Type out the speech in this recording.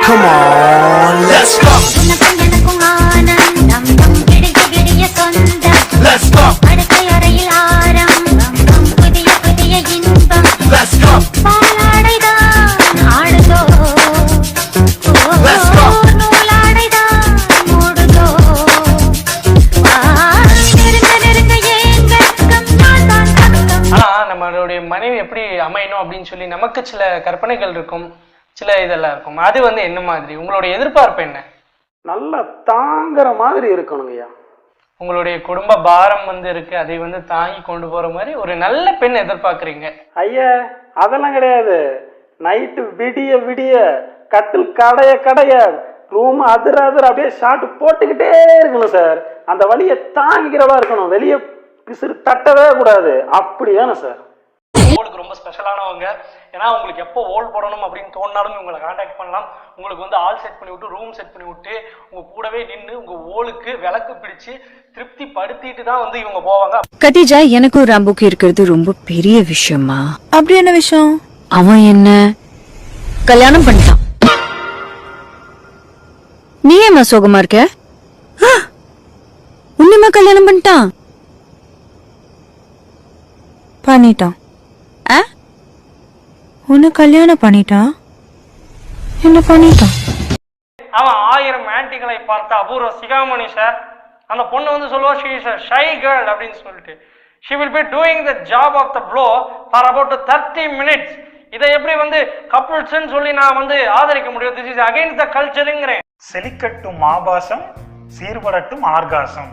Come on, let's go. Let's go. Let's go. Let's go. நம்மளுடைய மனைவி எப்படி அமையணும் அப்படின்னு சொல்லி நமக்கு சில கற்பனைகள் இருக்கும், சில இதெல்லாம் இருக்கும். அது வந்து என்ன மாதிரி உங்களுடைய எதிர்பார்ப்பு என்ன? நல்லா தாங்குற மாதிரி இருக்கணுங்கய்யா. உங்களுடைய குடும்ப பாரம் வந்து இருக்கு, அதை வந்து தாங்கி கொண்டு போற மாதிரி ஒரு நல்ல பெண் எதிர்பார்க்குறீங்க. ஐயா அதெல்லாம் கிடையாது. நைட்டு விடிய விடிய கட்டில் கடைய ரூம் அதிர அப்படியே ஷாட் போட்டுக்கிட்டே இருக்கணும் சார். அந்த வழியை தாங்கிக்கிறவா இருக்கணும், வெளியே பிசிறு தட்டவே கூடாது. அப்படி வேணும் சார். ஓலுக்கு ரொம்ப ஸ்பெஷலானவங்க. ஏன்னா உங்களுக்கு எப்போ ஓல் போடணும் அப்படின்னு தோணினாலும் உங்களை கான்டாக்ட் பண்ணலாம். உங்களுக்கு வந்து ஆல் செட் பண்ணி விட்டு, ரூம் செட் பண்ணி விட்டு, உங்க கூடவே நின்று உங்க ஓலுக்கு விளக்கு பிடிச்சு திருப்தி படுத்திட்டு தான் வந்து இவங்க போவாங்க. கதிஜா, எனக்கும் ராம்புக்கு இருக்கிறது ரொம்ப பெரிய விஷயமா? அப்படி என்ன விஷயம்? அவன் என்ன கல்யாணம் பண்ணிட்டான். நீ ஏமா சோகமா இருக்க? உன்னிமா கல்யாணம் பண்ணிட்டான்? பண்ணிட்டான். உன்னை கல்யாணம் பண்ணிட்டான்? என்ன பண்ணிட்டான்? அவன் 1000 ஆன்டிகளை பார்த்த அபூர்வ சிகாமணி சார். அந்த பொண்ணு வந்து சொல்லுவா, she is a shy girl அப்படின்னு சொல்லிட்டு. she will be doing the job of the blow for about 30 minutes. இதை எப்படி வந்து கப்புள்ஸ்ன்னு சொல்லி நான் வந்து ஆதரிக்க முடியும்? this is against the cultureங்கிறேன். செலிக்கட்டும் ஆபாசம், சீர்படட்டும் ஆர்காசம்.